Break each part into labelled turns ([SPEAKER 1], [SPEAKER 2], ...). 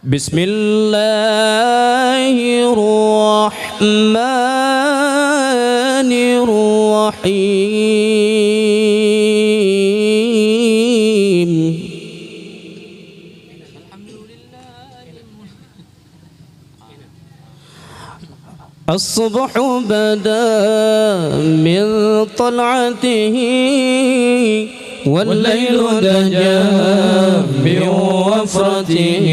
[SPEAKER 1] Bismillahirrahmanirrahim. الصبح بدا من طلعته والليل دجى من وفرته.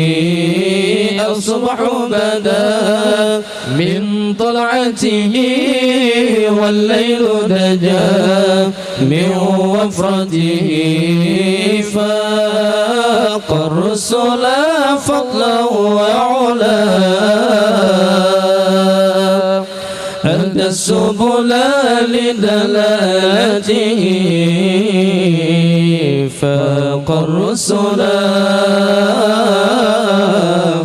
[SPEAKER 1] الصبح بدا من طلعته والليل دجى من وفرته. فاق الرسل فضلا وعلا أهدى السبل لدلالته. فاق الرسل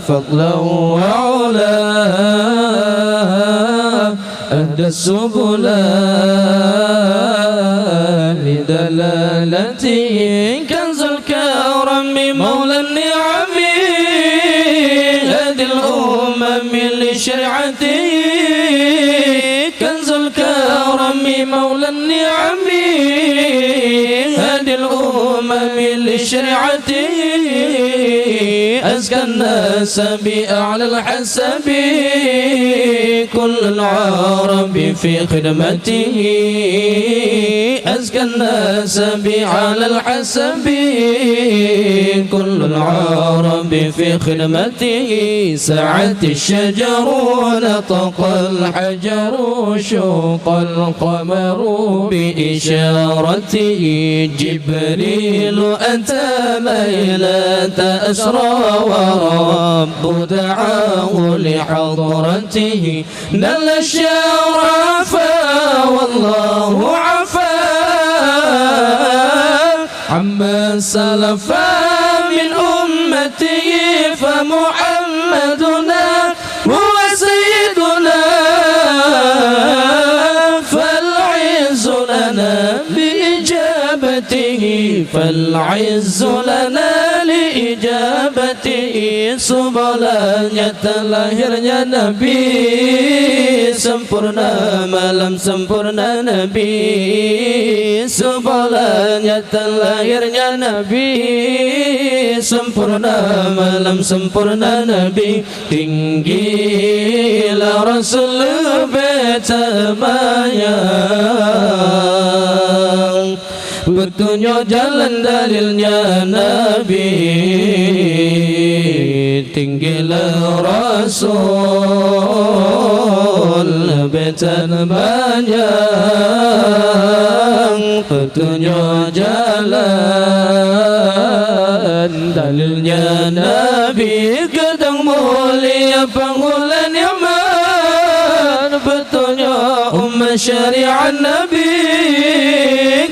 [SPEAKER 1] فضلا وعلا أهدى السبل لدلالته. كنز الكرم مولى النعم هادي الأمم لشريعته. كنز الكرم مولى النعم هادي الأمم لشريعته. أزكى الناس بأعلى الحسب كل العرب في خدمته. أزكى الناس بأعلى الحسب كل العرب في خدمته. سعت الشجر نطق الحجر شق القمر بإشارته. جبريل أتى ليلة أسرى ورب دعاه لحضرته. نل الشرف والله عفا عما سلف من أمته. فمحمدنا هو سيدنا فالعز لنا بإجابته. فالعز لنا لإجابته. Subhanallah terlahirnya Nabi sempurna malam sempurna Nabi. Subhanallah terlahirnya Nabi sempurna malam sempurna Nabi. Tinggilah Rasul bertamayang petunjuk jalan dalilnya Nabi. Tinggilah Rasul bertamayang petunjuk jalan dalilnya Nabi. Gedang mulia penghulu nikmat petunjuk umat syariat Nabi.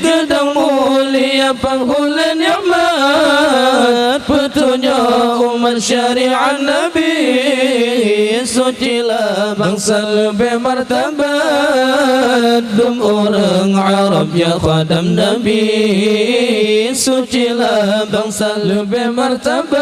[SPEAKER 1] Gedang mulia penghulu nikmat petunjuk umat syariat Nabi. Sucilah bangsa lebih martabat dum orang Arab ya khadam Nabi. Sucilah bangsa lebih martabat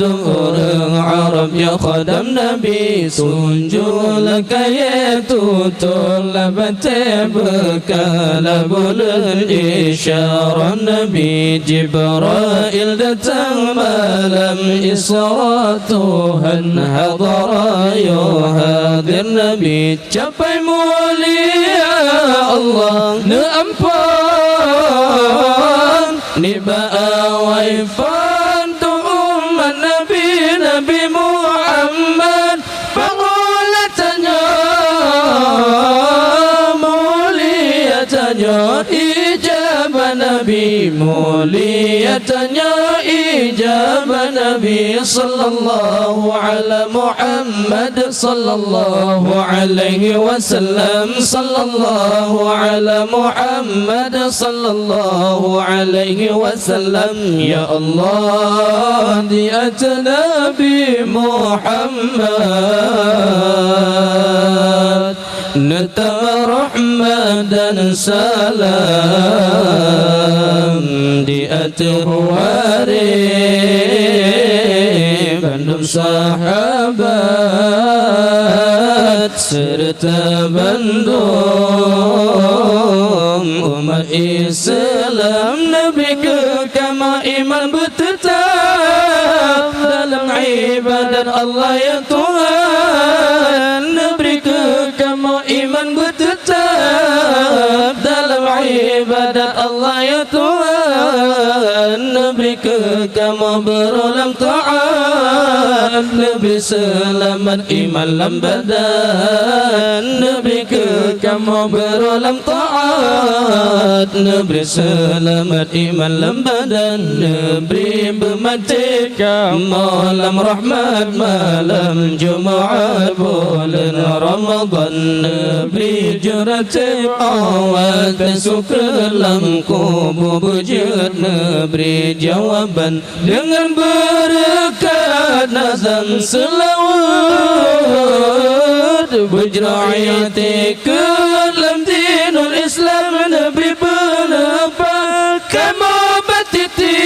[SPEAKER 1] dum orang Arab ya khadam Nabi. Sunjulah kaya tutulah bate berkala bulan isyarah Nabi. Jibril datang malam Isra Tuhan hadara yuhadir Nabi. Capai mulia Allah ne ampun ni ba'awaifan tu umat Nabi Nabi Muhammad. Pengulatanya muliatanya ijabah Nabi. Muliatanya ijabah Nabi. Sallallahu ala Muhammad sallallahu alaihi wasallam. Sallallahu ala Muhammad sallallahu alaihi wasallam. Ya Allah di atas Nabi Muhammad نتمى رحمة dan salam di atur warif bandum sahabat serta bandum umat Islam. Nabi kekama iman bertetap dalam ibadat Allah ya Tuhan. Nabi kekama iman bertetap dalam ibadat Allah ya Tuhan. Nabi kekama berulang taat. Nabi selamat iman lam badan. Nabi kekama berulang taat. Nabi selamat iman lam badan. Nabi bermatikan malam rahmat, malam Jumaat, bulan Ramadan. Nabi juratib awal tersuka lam kubur wujud. Nabi jawaban dengan berkat nazam selawat. Berjra'iyati kelam dinul Islam. Nabi berlepas kama batiti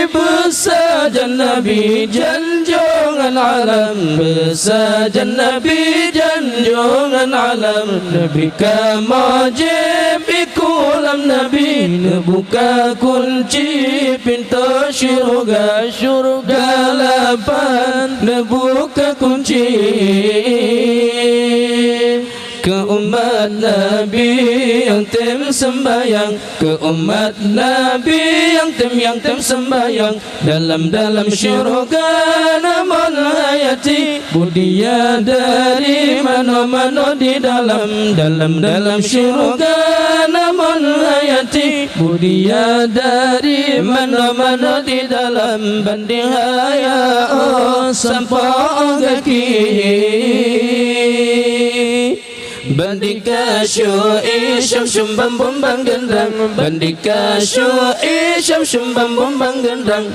[SPEAKER 1] bersajan Nabi janjungan alam. Bersajan Nabi janjungan alam. Nabi kama jebi kulam. Nabi buka kunci pintu syurga. Syurga lapan buka kunci ke umat Nabi yang tem sembayang. Ke umat Nabi yang tem sembayang. Dalam syurga namun hayati budia dari mana-mana di dalam syurga namun hayati budia dari mana-mana di dalam. Banding haya sampai kaki bandika syu'i syam bam bam bang gendang. Bandika syu'i syam bam bam bang gendang.